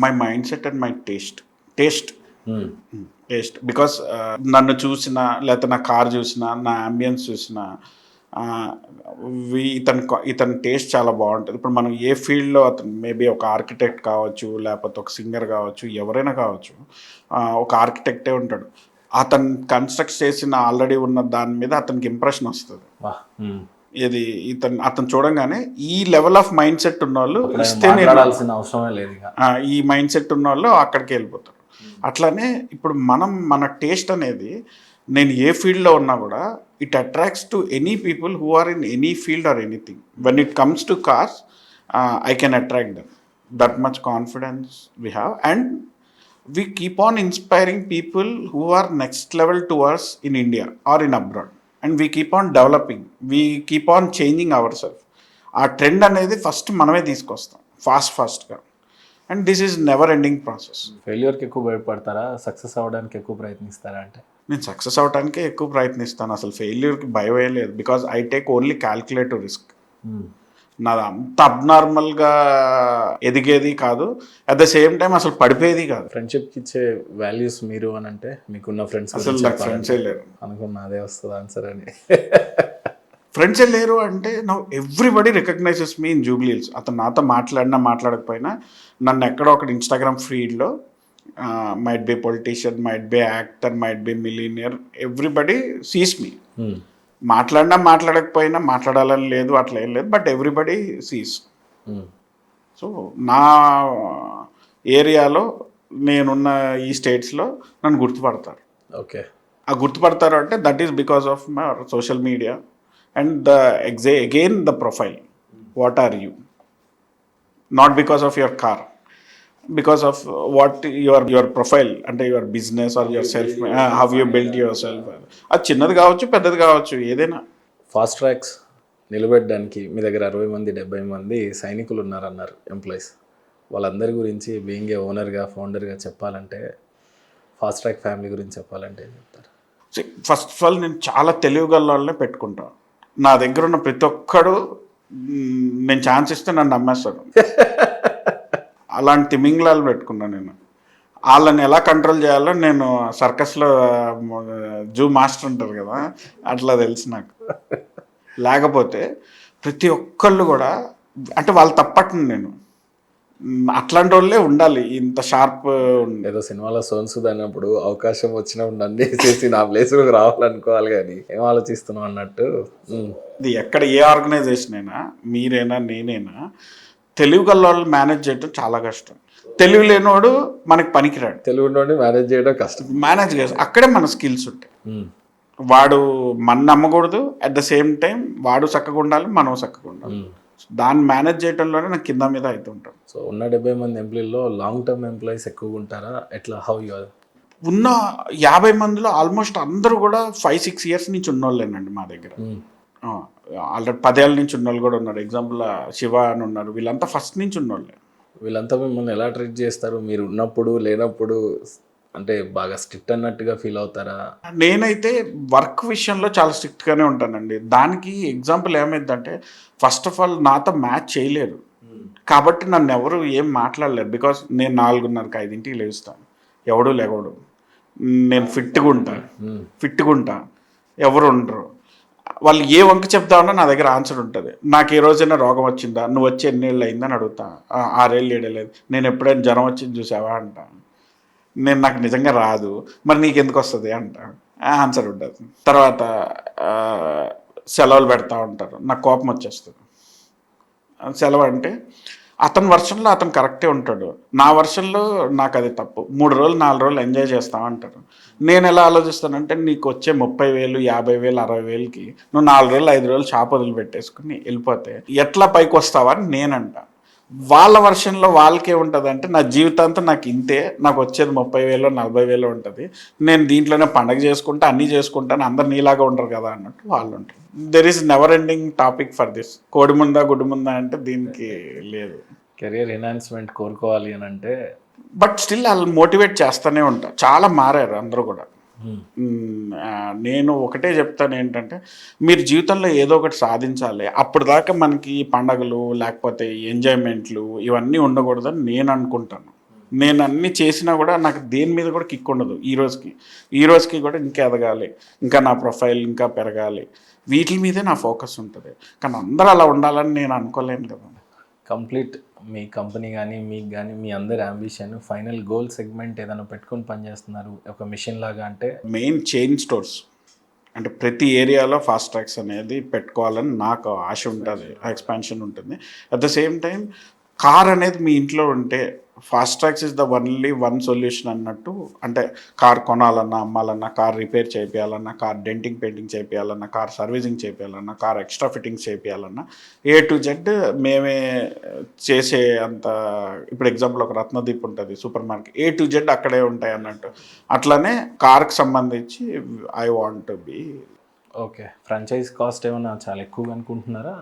My mind set and my taste Hmm. Taste because నన్ను చూసిన లేకపోతే నా కార్ చూసిన నా అంబియన్స్ చూసిన ఇతని టేస్ట్ చాలా బాగుంటుంది. ఇప్పుడు మనం ఏ ఫీల్డ్లో అతను మేబీ ఒక ఆర్కిటెక్ట్ కావచ్చు, లేకపోతే ఒక సింగర్ కావచ్చు, ఎవరైనా కావచ్చు. ఒక ఆర్కిటెక్టే ఉంటాడు, అతను కన్స్ట్రక్ట్ చేసిన ఆల్రెడీ ఉన్న దాని మీద అతనికి ఇంప్రెషన్ వస్తుంది. ఇది అతను చూడంగానే ఈ లెవెల్ ఆఫ్ మైండ్ సెట్ ఉన్న వాళ్ళు అవసరమే లేదు, ఈ మైండ్ సెట్ ఉన్న వాళ్ళు అక్కడికి వెళ్ళిపోతారు. అట్లానే ఇప్పుడు మన టేస్ట్ అనేది, నేను ఏ ఫీల్డ్లో ఉన్నా కూడా it attracts to any people who are in any field or anything. When it comes to cars, I can attract them. That much confidence we have, and we keep on inspiring people who are next level to us in India or in abroad, and we keep on developing, we keep on changing ourselves. ఆ trend అనేది first మనమే తీసుకొస్తాం ఫాస్ట్గా, and this is never ending process. ఫెయిల్యూర్కి ఎక్కువ భయపడతారా, success అవ్వడానికి ఎక్కువ ప్రయత్నిస్తారా? అంటే నేను సక్సెస్ అవడానికే ఎక్కువ ప్రయత్నిస్తాను, అసలు ఫెయిల్యూర్కి భయం లేదు. Because I take only calculative risk. నాది అంత అబ్నార్మల్గా ఎదిగేది కాదు, అట్ ద సేమ్ టైం అసలు పడిపోయేది కాదు. ఫ్రెండ్షిప్కి ఇచ్చే వాల్యూస్ మీరు అని అంటే, మీకున్న ఫ్రెండ్స్ అసలు నాకు ఫ్రెండ్సే లేరు అనుకున్నా, అదే వస్తుంది ఆన్సర్ అని. ఫ్రెండ్సే లేరు అంటే, now everybody recognizes me in Jubilee Hills. అతను నాతో మాట్లాడినా మాట్లాడకపోయినా నన్ను ఎక్కడో ఒకటి ఇన్స్టాగ్రామ్ ఫీడ్లో, might be politician, might be actor, might be millionaire, everybody sees me. మాట్లాడినా మాట్లాడకపోయినా, మాట్లాడాలని లేదు అట్లా ఏం లేదు, బట్ ఎవ్రీబడి సీస్. సో నా ఏరియాలో, నేనున్న ఈ స్టేట్స్లో నన్ను గుర్తుపడతారు. ఓకే, ఆ గుర్తుపడతారు అంటే that is because of my social media and again the profile. What are you? Not because of your car, because of what your profile, అంటే your business or your self, how you build your self. అది చిన్నది కావచ్చు, పెద్దది కావచ్చు, ఏదైనా. Fast tracks నిలబెట్టడానికి మీ దగ్గర 60 మంది 70 మంది సైనికులు ఉన్నారన్నారు, ఎంప్లాయీస్. వాళ్ళందరి గురించి బీయింగ్ ఏ ఓనర్గా, ఫౌండర్గా చెప్పాలంటే, ఫాస్ట్ ట్రాక్ ఫ్యామిలీ గురించి చెప్పాలంటే ఏం చెప్తారు? ఫస్ట్ ఆఫ్ ఆల్ నేను చాలా తెలివిగల వాళ్ళనే పెట్టుకుంటాను. నా దగ్గర ఉన్న ప్రతి ఒక్కడు నేను ఛాన్స్ ఇస్తే నన్ను నమ్మేస్తాడు. అలాంటి తిమింగ్లాలు పెట్టుకున్నాను నేను. వాళ్ళని ఎలా కంట్రోల్ చేయాలో నేను సర్కస్లో జూ మాస్టర్ ఉంటారు కదా, అట్లా తెలుసు నాకు. లేకపోతే ప్రతి ఒక్కళ్ళు కూడా, అంటే వాళ్ళు తప్పట్ను నేను, అట్లాంటి వాళ్ళే ఉండాలి ఇంత షార్ప్. ఏదో సినిమాలో సోన్సుద్ అన్నప్పుడు అవకాశం వచ్చినప్పుడు నన్ను చేసి నా ప్లేస్లోకి రావాలనుకోవాలి, కానీ ఏం ఆలోచిస్తున్నాం అన్నట్టు. ఇది ఎక్కడ ఏ ఆర్గనైజేషన్ అయినా, మీరైనా నేనైనా, తెలివి గల వాళ్ళు మేనేజ్ చేయడం చాలా కష్టం. తెలివి లేనివాడు మనకి పనికిరాడు. తెలివి ఉన్నోడిని మేనేజ్ చేయడం కష్టం. మేనేజ్ చేసి అక్కడే మన స్కిల్స్ ఉంటాయి. వాడు మన నమ్మకూడదు, అట్ ద సేమ్ టైం వాడు చక్కగా ఉండాలి, మనం చక్కగా ఉండాలి. దాన్ని మేనేజ్ చేయడంలోనే నాకు కింద మీద అవుతుంటాం. సో ఉన్న 70 మంది ఎంప్లాయీలో లాంగ్ టర్మ్ ఎంప్లాయీస్ ఎక్కువగా ఉంటారా, ఎట్లా, హౌ యూ? ఉన్న 50 మందిలో ఆల్మోస్ట్ అందరూ కూడా 5-6 years నుంచి ఉన్నోళ్ళేనండి మా దగ్గర. ఆల్రెడీ 10 ఏళ్ళ నుంచి ఉన్నోళ్ళు కూడా ఉన్నారు. ఎగ్జాంపుల్ శివ అని ఉన్నారు, వీళ్ళంతా ఫస్ట్ నుంచి ఉన్నోళ్ళే. వీళ్ళంతా మిమ్మల్ని ఎలా ట్రీట్ చేస్తారు? మీరు ఉన్నప్పుడు, లేనప్పుడు, అంటే బాగా స్ట్రిక్ట్ అన్నట్టుగా ఫీల్ అవుతారా? నేనైతే వర్క్ విషయంలో చాలా స్ట్రిక్ట్గానే ఉంటానండి. దానికి ఎగ్జాంపుల్ ఏమైందంటే, ఫస్ట్ ఆఫ్ ఆల్ నాతో మ్యాచ్ చేయలేరు కాబట్టి నన్ను ఎవరు ఏం మాట్లాడలేరు. బికాస్ నేను 4:30కి 5ంటికి లేస్తాను, ఎవడు లేవడు. నేను ఫిట్గా ఉంటా, ఎవరు ఉండరు. వాళ్ళు ఏ వంక చెప్తామన్నా నా దగ్గర ఆన్సర్ ఉంటుంది. నాకు ఏ రోజైనా రోగం వచ్చిందా, నువ్వు వచ్చి ఎన్నేళ్ళు అయిందని అడుగుతా. 6 ఏళ్ళు 7 ఏళ్ళు. నేను ఎప్పుడైనా జ్వరం వచ్చింది చూసావా అంట. నాకు నిజంగా రాదు, మరి నీకు ఎందుకు వస్తుంది అంట. ఆన్సర్ ఉంటుంది. తర్వాత సెలవులు పెడతా ఉంటారు, నాకు కోపం వచ్చేస్తుంది. సెలవు అంటే అతని వర్షన్లో అతను కరెక్టే ఉంటాడు, నా వర్షన్లో నాకు అది తప్పు. 3 రోజులు 4 రోజులు ఎంజాయ్ చేస్తావు అంటారు. నేను ఎలా ఆలోచిస్తానంటే, నీకు వచ్చే 30,000 50,000 60,000కి నువ్వు 4 రోజులు 5 రోజులు షాప్ వదిలిపెట్టేసుకుని వెళ్ళిపోతే ఎట్లా పైకి వస్తావని నేనంట. వాళ్ళ వర్షన్లో వాళ్ళకేముంటుంది, నా జీవితాంతం నాకు ఇంతే, నాకు వచ్చేది 30,000 40,000 ఉంటుంది, నేను దీంట్లోనే పండగ చేసుకుంటా, అన్నీ చేసుకుంటాను, అందరు నీలాగా ఉండరు కదా అన్నట్టు వాళ్ళు ఉంటారు. There is never ending topic for this. కోడి ముందా గుడి ముందా అంటే దీనికి లేదు. కెరియర్ ఎన్హాన్స్మెంట్ కోరుకోవాలి అని అంటే, బట్ స్టిల్ వాళ్ళు మోటివేట్ చేస్తూనే ఉంటారు. చాలా మారారు అందరూ కూడా. నేను ఒకటే చెప్తాను ఏంటంటే, మీరు జీవితంలో ఏదో ఒకటి సాధించాలి. అప్పుడు దాకా మనకి పండగలు లేకపోతే ఎంజాయ్మెంట్లు ఇవన్నీ ఉండకూడదని నేను అనుకుంటాను. నేను అన్ని చేసినా కూడా నాకు దేని మీద కూడా కిక్ ఉండదు ఈ రోజుకి కూడా ఇంకా ఎదగాలి, ఇంకా నా ప్రొఫైల్ ఇంకా పెరగాలి, వీటి మీదే నా ఫోకస్ ఉంటుంది. కానీ అందరూ అలా ఉండాలని నేను అనుకోలేను కదా. కంప్లీట్ మీ కంపెనీ కానీ మీకు కానీ మీ అందరి అంబిషన్ ఫైనల్ గోల్ సెగ్మెంట్ ఏదైనా పెట్టుకొని పనిచేస్తున్నారు ఒక మిషన్ లాగా అంటే? మెయిన్ చైన్ స్టోర్స్ అంటే ప్రతి ఏరియాలో ఫాస్ట్ ట్రాక్స్ అనేది పెట్టుకోవాలని నాకు ఆశ ఉంటుంది, ఎక్స్పాన్షన్ ఉంటుంది. At the same time car అనేది మీ ఇంట్లో ఉంటే fast tracks is the only one solution అన్నట్టు. అంటే కార్ కొనాలన్నా, అమ్మాలన్నా, కార్ రిపేర్ చేయించాలన్నా, కార్ డెంటింగ్ పెయింటింగ్ చేయించాలన్నా, కార్ సర్వీసింగ్ చేయించాలన్నా, కార్ ఎక్స్ట్రా ఫిట్టింగ్స్ చేయించాలన్నా A to Z మేమే చేసే అంత. ఇప్పుడు ఎగ్జాంపుల్ ఒక రత్నదీప్ ఉంటుంది super market, A to Z అక్కడే ఉంటాయి అన్నట్టు. అట్లనే కార్కి సంబంధించి I want to be. Okay, franchise cost ఏమైనా చాలా ఎక్కువగా అనుకుంటున్నారా?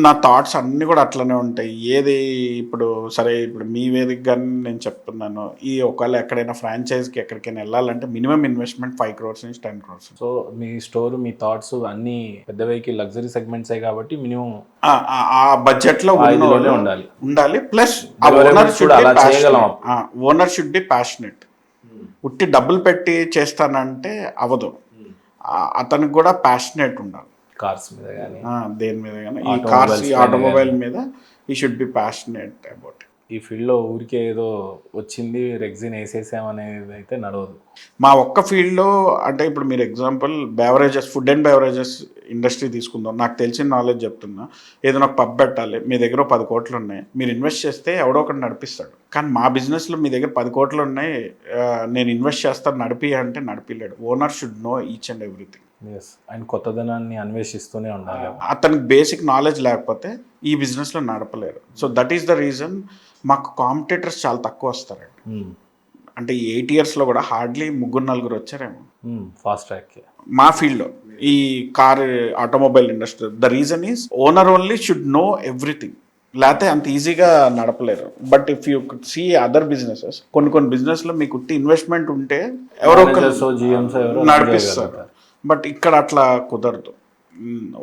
నా థాట్స్ అన్నీ కూడా అట్లనే ఉంటాయి. ఏది ఇప్పుడు సరే, ఇప్పుడు మీ వేదిక కానీ నేను చెప్తున్నాను, ఈ ఒకవేళ ఎక్కడైనా ఫ్రాంచైజ్కి ఎక్కడికైనా వెళ్ళాలంటే మినిమం ఇన్వెస్ట్మెంట్ 5 crores నుంచి 10 crores. సో మీ స్టోర్, మీ థాట్స్ అన్నీ పెద్ద వెహికల్ లగ్జరీ సెగ్మెంట్సే కాబట్టి మినిమం ఆ బడ్జెట్లో ఉండాలి. Plus owner should be passionate. ఉట్టి డబ్బులు పెట్టి చేస్తానంటే అవదు, అతనికి కూడా ప్యాషనెట్ ఉండాలి. కార్స్ మీద కానీ దేని మీద కానీ, ఈ కార్స్, ఈ ఆటోమొబైల్ మీద ఈ షుడ్ బి ప్యాషనెట్ అబౌట్. ఈ ఫీల్డ్లో ఊరికే ఏదో వచ్చింది రెగ్జిన్ వేసేసామనేది అయితే నడవదు. మా ఒక్క ఫీల్డ్లో అంటే ఇప్పుడు మీరు example beverages, food and beverages industry తీసుకుందాం. నాకు తెలిసిన నాలెడ్జ్ చెప్తున్నా. ఏదైనా ఒక పబ్ పెట్టాలి, మీ దగ్గర 10 కోట్లు ఉన్నాయి, మీరు ఇన్వెస్ట్ చేస్తే ఎవడో ఒకటి నడిపిస్తాడు. కానీ మా బిజినెస్లో మీ దగ్గర 10 కోట్లు ఉన్నాయి, నేను ఇన్వెస్ట్ చేస్తాను నడిపి అంటే నడిపిలేడు. Owner should know each and everything. And కొత్తదనాన్ని అన్వేషిస్తూనే ఉండాలి. అతనికి బేసిక్ నాలెడ్జ్ లేకపోతే ఈ బిజినెస్లో నడపలేరు. So that is the reason మాకు కాంపిటేటర్స్ చాలా తక్కువ వస్తారండి. అంటే 8 yearsలో కూడా హార్డ్లీ 3-4 వచ్చారేమో ఫాస్ట్ ట్రాక్ మా ఫీల్డ్లో, ఈ car automobile industry. The reason is owner only should know everything, లేకపోతే అంత ఈజీగా నడపలేరు. But if you see other businesses, కొన్ని బిజినెస్లో మీకు ఇన్వెస్ట్మెంట్ ఉంటే ఎవరో నడిపిస్తారు. బట్ ఇక్కడ అట్లా కుదరదు.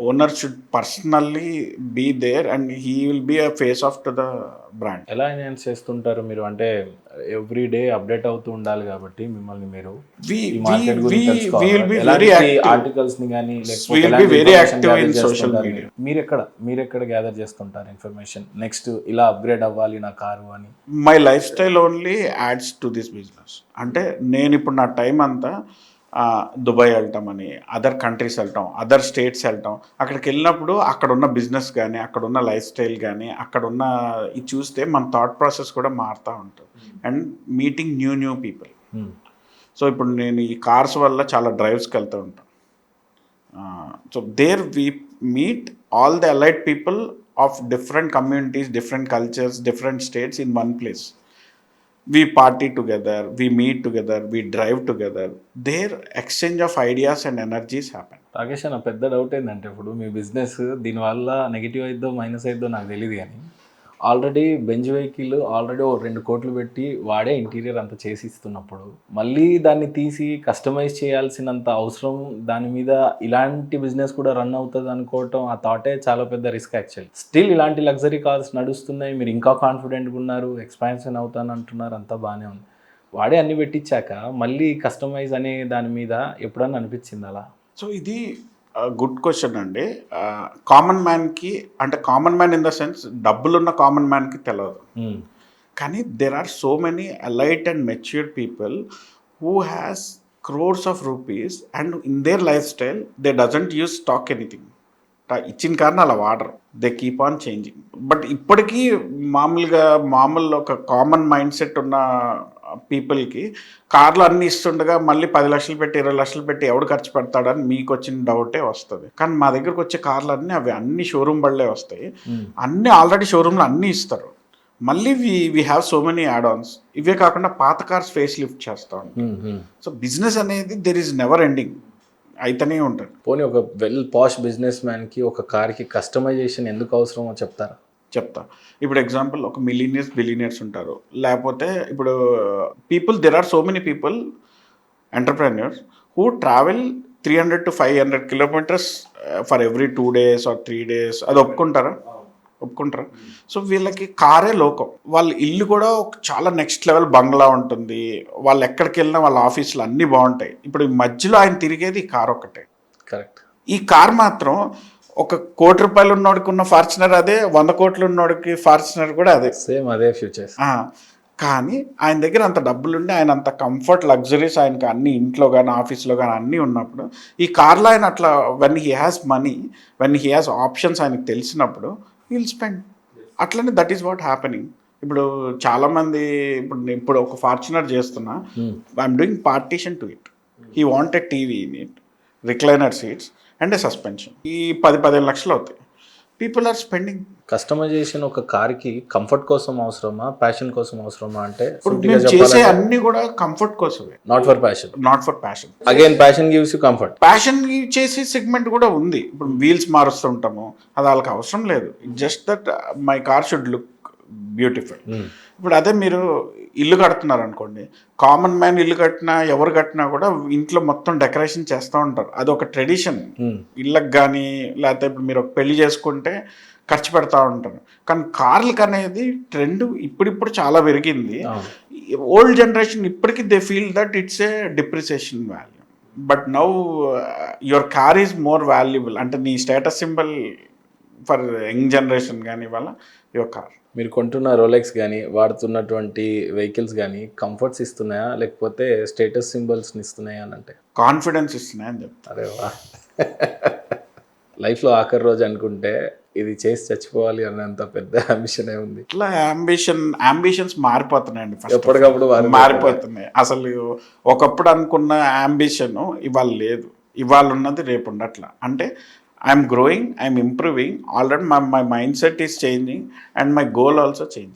Owner should personally be there and he will be a face of to the brand. ఎలా ఎన్హాన్స్ చేస్తుంటారు మీరు? అంటే ఎవ్రీ డే అప్డేట్ అవుతూ ఉండాలి కాబట్టి మిమ్మల్ని మీరు ఆర్టికల్స్ ని కానీ సోషల్ మీడియా. మీరెక్కడ గ్యాదర్ చేస్తుంటారు ఇన్ఫర్మేషన్? నెక్స్ట్ ఇలా అప్గ్రేడ్ అవ్వాలి నా కారు అని. My life style only ads to this business. అంటే నేను ఇప్పుడు నా టైం అంతా దుబాయ్ వెళ్తామని, అదర్ కంట్రీస్ వెళ్తాం, అదర్ స్టేట్స్ వెళ్తాం. అక్కడికి వెళ్ళినప్పుడు అక్కడ ఉన్న బిజినెస్ కానీ, అక్కడ ఉన్న లైఫ్ స్టైల్ కానీ, అక్కడ ఉన్న ఇది చూస్తే మన థాట్ ప్రాసెస్ కూడా మారుతూ ఉంటుంది. And meeting new people. So ఇప్పుడు నేను ఈ కార్స్ వల్ల చాలా డ్రైవ్స్కి వెళ్తూ ఉంటాను. So there we meet all the allied people of different communities, different cultures, different states in one place. We party together, we meet together, we drive together. Their exchange of ideas and energies happen. Rakesh అన్న, పెద్ద doubt ఏంటంటే ఇప్పుడు మీ business దీనివల్ల negative అయిద్దో minus అయిద్దో నాకు తెలియదు, కానీ already Benz vehicle already 2 కోట్లు పెట్టి వాడే ఇంటీరియర్ అంతా చేసి ఇస్తున్నప్పుడు మళ్ళీ దాన్ని తీసి కస్టమైజ్ చేయాల్సినంత అవసరం దాని మీద, ఇలాంటి బిజినెస్ కూడా రన్ అవుతుంది అనుకోవటం, ఆ థాటే చాలా పెద్ద రిస్క్ యాక్చువల్లీ. స్టిల్ ఇలాంటి లగ్జరీ కార్స్ నడుస్తున్నాయి, మీరు ఇంకా కాన్ఫిడెంట్గా ఉన్నారు, ఎక్స్పాన్షన్ అవుతాను అంటున్నారు, అంతా బాగానే ఉంది. వాడే అన్ని పెట్టించాక మళ్ళీ కస్టమైజ్ అనే దాని మీద ఎప్పుడన్నా అనిపించింది అలా? సో ఇది గుడ్ క్వశ్చన్ అండి. కామన్ మ్యాన్కి, అంటే common man in the sense డబ్బులున్న కామన్ మ్యాన్కి తెలియదు. కానీ there are so many elite and matured people who has crores of rupees and in their lifestyle they doesn't use stock anything. ఇచ్చిన కారణం అలా వాడరు, they keep on changing. But ఇప్పటికీ మామూలు ఒక కామన్ మైండ్ సెట్ ఉన్న పీపుల్కి కార్లు అన్నీ ఇస్తుండగా మళ్ళీ 10 లక్షలు పెట్టి 20 లక్షలు పెట్టి ఎవడు ఖర్చు పెడతాడని మీకు వచ్చిన డౌటే వస్తుంది. కానీ మా దగ్గరకు వచ్చే కార్లు అన్నీ షోరూమ్ బళ్ళే వస్తాయి. అన్నీ ఆల్రెడీ షోరూమ్లో అన్నీ ఇస్తారు. మళ్ళీ we have so many add Ann's. ఇవే కాకుండా పాత కార్స్ ఫేస్ లిఫ్ట్ చేస్తాం. సో బిజినెస్ అనేది దెర్ ఈజ్ నెవర్ ఎండింగ్, అయితేనే ఉంటుంది. పోనీ ఒక వెల్ పాష్ బిజినెస్ మ్యాన్కి ఒక కార్కి కస్టమైజేషన్ ఎందుకు అవసరమో చెప్తా. ఇప్పుడు ఎగ్జాంపుల్ ఒక బిలియనియర్స్ ఉంటారు, లేకపోతే ఇప్పుడు there are so many people entrepreneurs who travel 300 to 500 kilometers for every 2 days or 3 days. అది ఒప్పుకుంటారా? ఒప్పుకుంటారా? సో వీళ్ళకి కారే లోకం. వాళ్ళ ఇల్లు కూడా ఒక చాలా నెక్స్ట్ లెవెల్ బంగ్లా ఉంటుంది. వాళ్ళు ఎక్కడికి వెళ్ళినా వాళ్ళ ఆఫీసులు అన్నీ బాగుంటాయి. ఇప్పుడు ఈ మధ్యలో ఆయన తిరిగేది ఈ కార్ ఒక్కటే. కరెక్ట్. ఈ కార్ మాత్రం ఒక ₹1 కోటి ఉన్నోడికి ఉన్న ఫార్చునర్ అదే, 100 కోట్లు ఉన్నోడికి ఫార్చునర్ కూడా అదే. సేమ్ అదే ఫ్యూచర్స్. కానీ ఆయన దగ్గర అంత డబ్బులుండి ఆయన అంత కంఫర్ట్ లగ్జరీస్ ఆయనకి అన్ని ఇంట్లో కానీ ఆఫీస్లో కానీ అన్నీ ఉన్నప్పుడు ఈ కార్లో ఆయన అట్లా when he has money, when he has options ఆయనకు తెలిసినప్పుడు విల్ స్పెండ్. అట్లనే దట్ ఈస్ వాట్ హ్యాపెనింగ్. ఇప్పుడు చాలామంది ఇప్పుడు ఒక ఫార్చునర్ చేస్తున్నా, I'm doing partition to it. He wanted TV in it, recliner seats and A suspension. ఈ 10-15 లక్షలు అవుతాయి. People are spending. కస్టమైజేషన్ ఒక కార్కి కంఫర్ట్ కోసం అవసరమా, ప్యాషన్ కోసం అవసరమా అంటే ఇప్పుడు మేము చేసే అన్ని కూడా కంఫర్ట్ కోసమే, not for passion. Not for passion. Again passion gives you comfort. Passion చేసే సెగ్మెంట్ కూడా ఉంది. ఇప్పుడు వీల్స్ మారుస్తుంటాము, అది వాళ్ళకి అవసరం లేదు. Just that my car should look beautiful. ఇప్పుడు అదే మీరు ఇల్లు కడుతున్నారు అనుకోండి, కామన్ మ్యాన్ ఇల్లు కట్టినా ఎవరు కట్టినా కూడా ఇంట్లో మొత్తం డెకరేషన్ చేస్తూ ఉంటారు. అది ఒక ట్రెడిషన్. ఇళ్ళకి కానీ లేకపోతే ఇప్పుడు మీరు ఒక పెళ్లి చేసుకుంటే ఖర్చు పెడతా ఉంటారు. కానీ కార్లకు అనేది ట్రెండ్ ఇప్పుడిప్పుడు చాలా పెరిగింది. ఓల్డ్ జనరేషన్ ఇప్పటికీ they feel that it's a depreciation value. But now your car is more valuable. అంటే నీ status symbol for young generation కానీ ఇవాళ యువర్ కార్. మీరు కొంటున్న రోలెక్స్ కానీ వాడుతున్నటువంటి వెహికల్స్ కానీ కంఫర్ట్స్ ఇస్తున్నాయా లేకపోతే స్టేటస్ సింబల్స్ని ఇస్తున్నాయా అని అంటే? కాన్ఫిడెన్స్ ఇస్తున్నాయని చెప్తాను. అరే వా. లైఫ్లో ఆఖరి రోజు అనుకుంటే ఇది చేసి చచ్చిపోవాలి అన్నంత పెద్ద అంబిషన్ ఉంది. ఇట్లా అంబిషన్స్ మారిపోతున్నాయండి. ఎప్పటికప్పుడు మారిపోతున్నాయి. అసలు ఒకప్పుడు అనుకున్న అంబిషన్ ఇవాళ లేదు, ఇవాళ ఉన్నది రేపు ఉండట్లా. అంటే I'm growing, I'm improving. Already my mind set is changing and my goal also change.